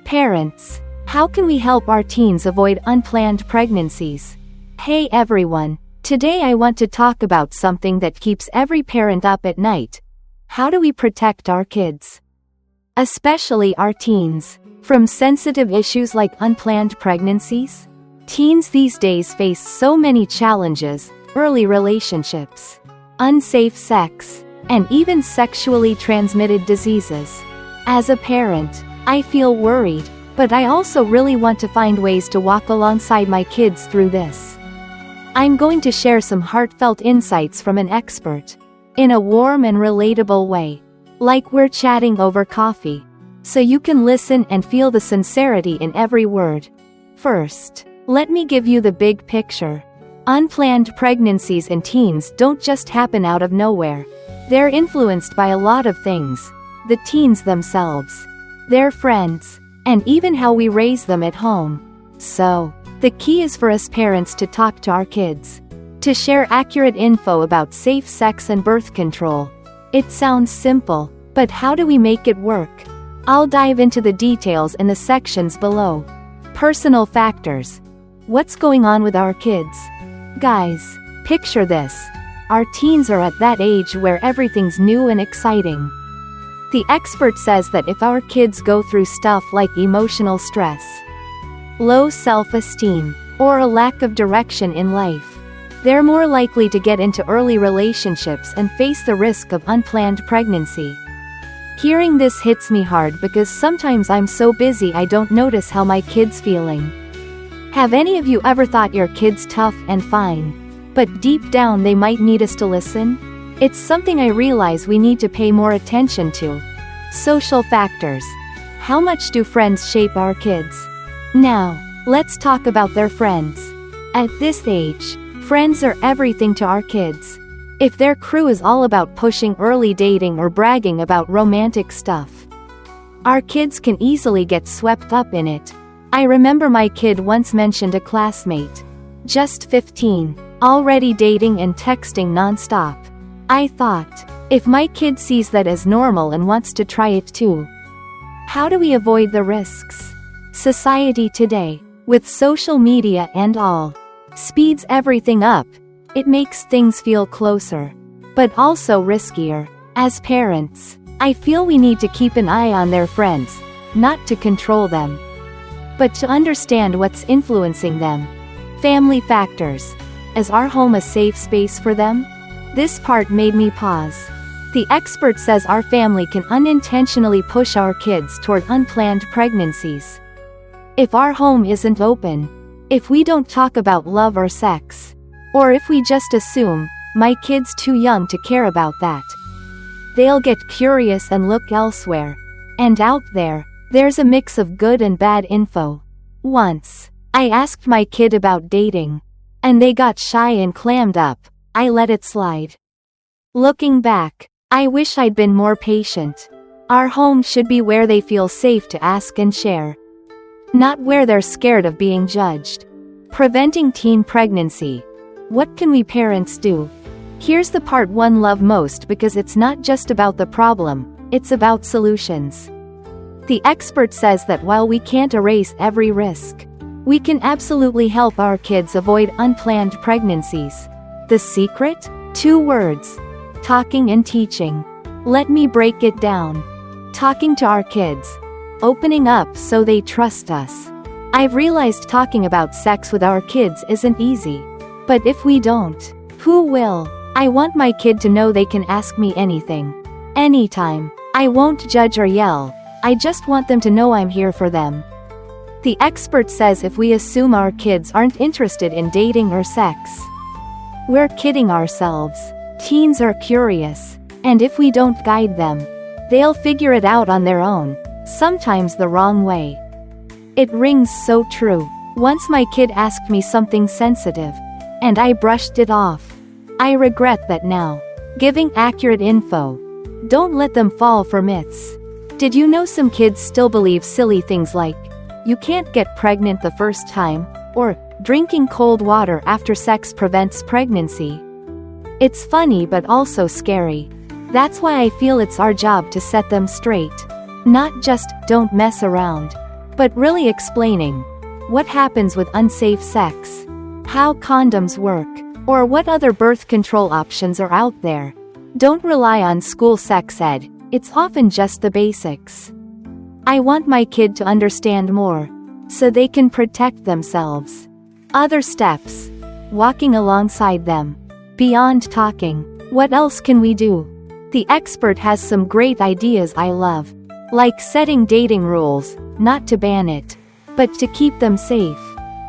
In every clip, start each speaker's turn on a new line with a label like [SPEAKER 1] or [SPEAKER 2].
[SPEAKER 1] Parents, how can we help our teens avoid unplanned pregnancies? Hey everyone, today I want to talk about something that keeps every parent up at night. How do we protect our kids? Especially our teens, from sensitive issues like unplanned pregnancies? Teens these days face so many challenges: early relationships, unsafe sex, and even sexually transmitted diseases. As a parent, I feel worried, but I also really want to find ways to walk alongside my kids through this. I'm going to share some heartfelt insights from an expert, in a warm and relatable way, like we're chatting over coffee, so you can listen and feel the sincerity in every word. First, let me give you the big picture. Unplanned pregnancies in teens don't just happen out of nowhere. They're influenced by a lot of things: the teens themselves, their friends, and even how we raise them at home. So, the key is for us parents to talk to our kids, to share accurate info about safe sex and birth control. It sounds simple, but how do we make it work? I'll dive into the details in the sections below. Personal factors. What's going on with our kids? Guys, picture this. Our teens are at that age where everything's new and exciting. The expert says that if our kids go through stuff like emotional stress, low self-esteem, or a lack of direction in life, they're more likely to get into early relationships and face the risk of unplanned pregnancy. Hearing this hits me hard because sometimes I'm so busy I don't notice how my kid's feeling. Have any of you ever thought your kid's tough and fine, but deep down they might need us to listen? It's something I realize we need to pay more attention to. Social factors. How much do friends shape our kids? Now, let's talk about their friends. At this age, friends are everything to our kids. If their crew is all about pushing early dating or bragging about romantic stuff, our kids can easily get swept up in it. I remember my kid once mentioned a classmate, just 15, already dating and texting nonstop. I thought, if my kid sees that as normal and wants to try it too. How do we avoid the risks? Society today, with social media and all, speeds everything up. It makes things feel closer, but also riskier. As parents, I feel we need to keep an eye on their friends, not to control them, but to understand what's influencing them. Family factors. Is our home a safe space for them? This part made me pause. The expert says our family can unintentionally push our kids toward unplanned pregnancies. If our home isn't open, if we don't talk about love or sex, or if we just assume, my kid's too young to care about that, they'll get curious and look elsewhere. And out there, there's a mix of good and bad info. Once, I asked my kid about dating, and they got shy and clammed up. I let it slide. Looking back, I wish I'd been more patient. Our home should be where they feel safe to ask and share, not where they're scared of being judged. Preventing teen pregnancy. What can we parents do? Here's the part one love most because it's not just about the problem, it's about solutions. The expert says that while we can't erase every risk, we can absolutely help our kids avoid unplanned pregnancies. The secret? 2 words. Talking and teaching. Let me break it down. Talking to our kids. Opening up so they trust us. I've realized talking about sex with our kids isn't easy. But if we don't, who will? I want my kid to know they can ask me anything. Anytime. I won't judge or yell. I just want them to know I'm here for them. The expert says if we assume our kids aren't interested in dating or sex, we're kidding ourselves. Teens are curious, and if we don't guide them, they'll figure it out on their own, sometimes the wrong way. It rings so true. Once my kid asked me something sensitive, and I brushed it off. I regret that now. Giving accurate info. Don't let them fall for myths. Did you know some kids still believe silly things like, you can't get pregnant the first time, or drinking cold water after sex prevents pregnancy? It's funny but also scary. That's why I feel it's our job to set them straight. Not just, don't mess around. but really explaining what happens with unsafe sex, how condoms work, or what other birth control options are out there. Don't rely on school sex ed, it's often just the basics. I want my kid to understand more, so they can protect themselves. Other steps. Walking alongside them. Beyond talking, what else can we do? The expert has some great ideas I love, like setting dating rules, not to ban it, but to keep them safe.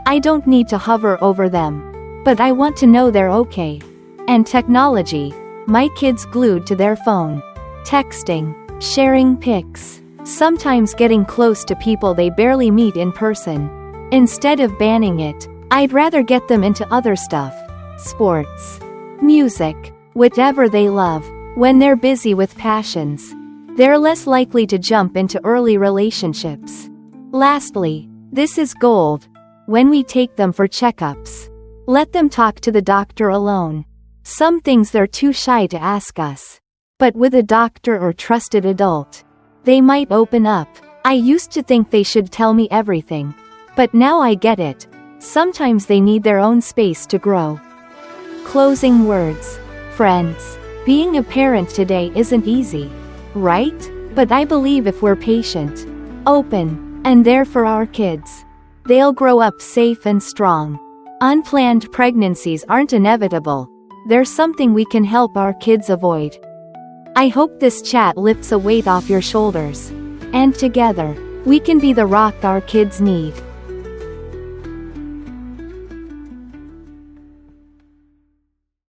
[SPEAKER 1] I don't need to hover over them, but I want to know they're okay. And technology. My kid's glued to their phone. Texting, sharing pics, sometimes getting close to people they barely meet in person. Instead of banning it, I'd rather get them into other stuff. Sports, music, whatever they love. When they're busy with passions, they're less likely to jump into early relationships. Lastly, this is gold. When we take them for checkups, let them talk to the doctor alone. Some things they're too shy to ask us. But with a doctor or trusted adult, they might open up. I used to think they should tell me everything, but now I get it. Sometimes they need their own space to grow. Closing words. Friends, being a parent today isn't easy, right? But I believe if we're patient, open, and there for our kids, they'll grow up safe and strong. Unplanned pregnancies aren't inevitable. They're something we can help our kids avoid. I hope this chat lifts a weight off your shoulders. And together, we can be the rock our kids need.